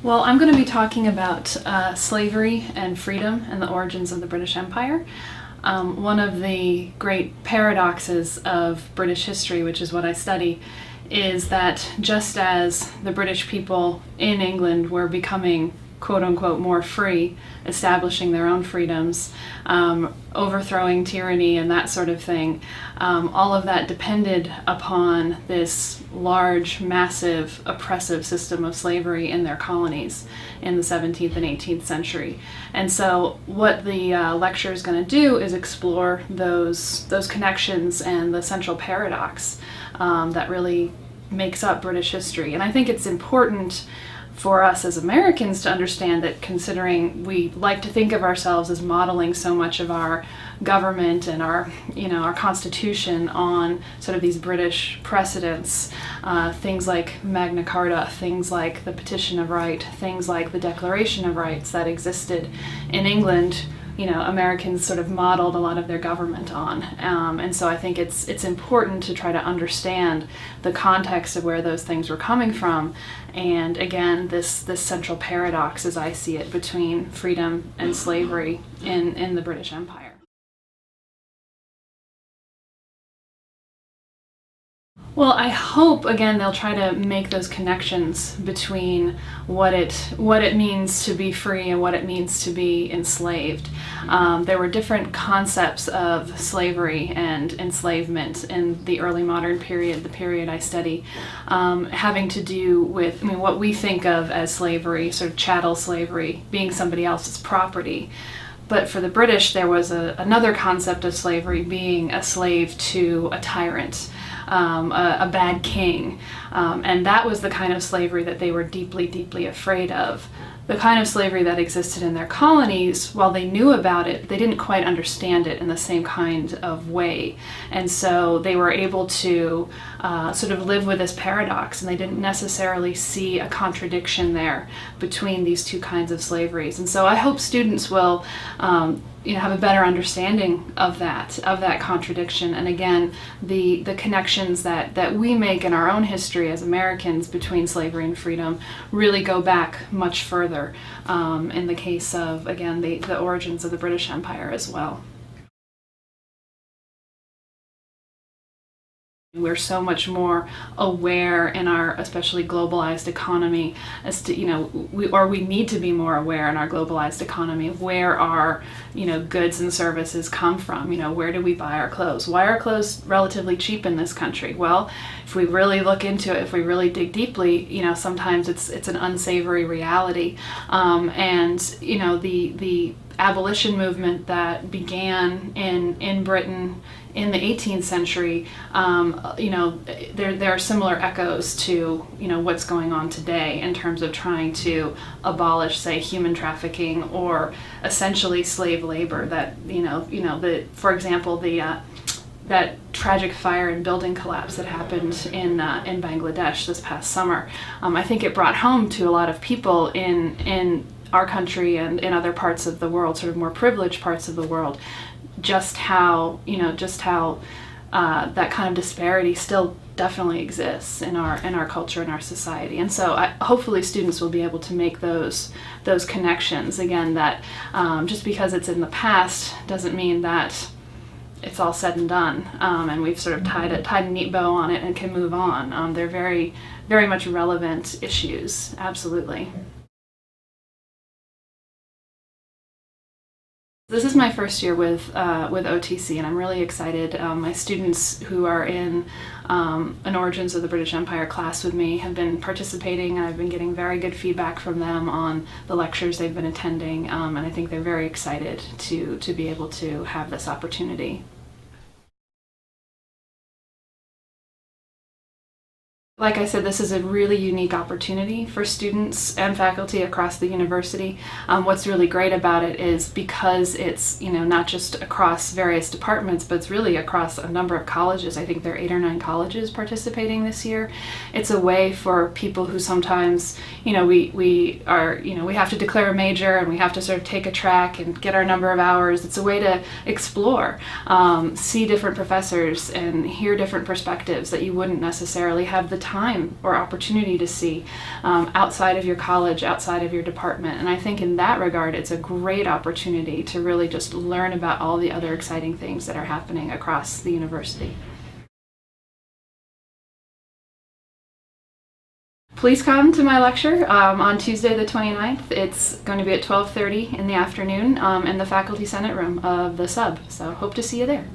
Well, I'm going to be talking about slavery and freedom and the origins of the British Empire. One of the great paradoxes of British history, which is what I study, is that just as the British people in England were becoming quote-unquote more free, establishing their own freedoms, overthrowing tyranny and that sort of thing, all of that depended upon this large, massive, oppressive system of slavery in their colonies in the 17th and 18th century. And so what the lecture is going to do is explore those connections and the central paradox that really makes up British history. And I think it's important for us as Americans to understand that, considering we like to think of ourselves as modeling so much of our government and our Constitution on sort of these British precedents, things like Magna Carta, things like the Petition of Right, things like the Declaration of Rights that existed in England, Americans sort of modeled a lot of their government on. And so I think it's important to try to understand the context of where those things were coming from. And again, this central paradox, as I see it, between freedom and slavery in the British Empire. Well, I hope, again, they'll try to make those connections between what it means to be free and what it means to be enslaved. There were different concepts of slavery and enslavement in the early modern period, the period I study, having to do with, what we think of as slavery, sort of chattel slavery, being somebody else's property. But for the British, there was another concept of slavery, being a slave to a tyrant. A bad king, and that was the kind of slavery that they were deeply, deeply afraid of. The kind of slavery that existed in their colonies, while they knew about it, they didn't quite understand it in the same kind of way. And so they were able to sort of live with this paradox, and they didn't necessarily see a contradiction there between these two kinds of slaveries. And so I hope students will have a better understanding of that contradiction, and again, the connections that we make in our own history as Americans between slavery and freedom really go back much further, in the case of, again, the origins of the British Empire as well. We're so much more aware in our especially globalized economy as to, we need to be more aware in our globalized economy of where our, goods and services come from. Where do we buy our clothes? Why are clothes relatively cheap in this country? Well, if we really look into it, if we really dig deeply, sometimes it's an unsavory reality. And, the abolition movement that began in Britain in the 18th century, there are similar echoes to what's going on today in terms of trying to abolish, say, human trafficking or essentially slave labor. That for example, that tragic fire and building collapse that happened in Bangladesh this past summer. I think it brought home to a lot of people in our country and in other parts of the world, sort of more privileged parts of the world, just how that kind of disparity still definitely exists in our culture and our society. And so hopefully students will be able to make those connections. Again, that just because it's in the past doesn't mean that it's all said and done, and we've sort of tied a neat bow on it and can move on. They're very, very much relevant issues, absolutely. This is my first year with OTC, and I'm really excited. My students who are in an Origins of the British Empire class with me have been participating, and I've been getting very good feedback from them on the lectures they've been attending, and I think they're very excited to be able to have this opportunity. Like I said, this is a really unique opportunity for students and faculty across the university. What's really great about it is because it's, not just across various departments, but it's really across a number of colleges. I think there are 8 or 9 colleges participating this year. It's a way for people who sometimes, we have to declare a major and we have to sort of take a track and get our number of hours. It's a way to explore, see different professors and hear different perspectives that you wouldn't necessarily have the time time or opportunity to see outside of your college, outside of your department. And I think in that regard, it's a great opportunity to really just learn about all the other exciting things that are happening across the university. Please come to my lecture on Tuesday the 29th. It's going to be at 12:30 in the afternoon in the Faculty Senate room of the sub. So hope to see you there.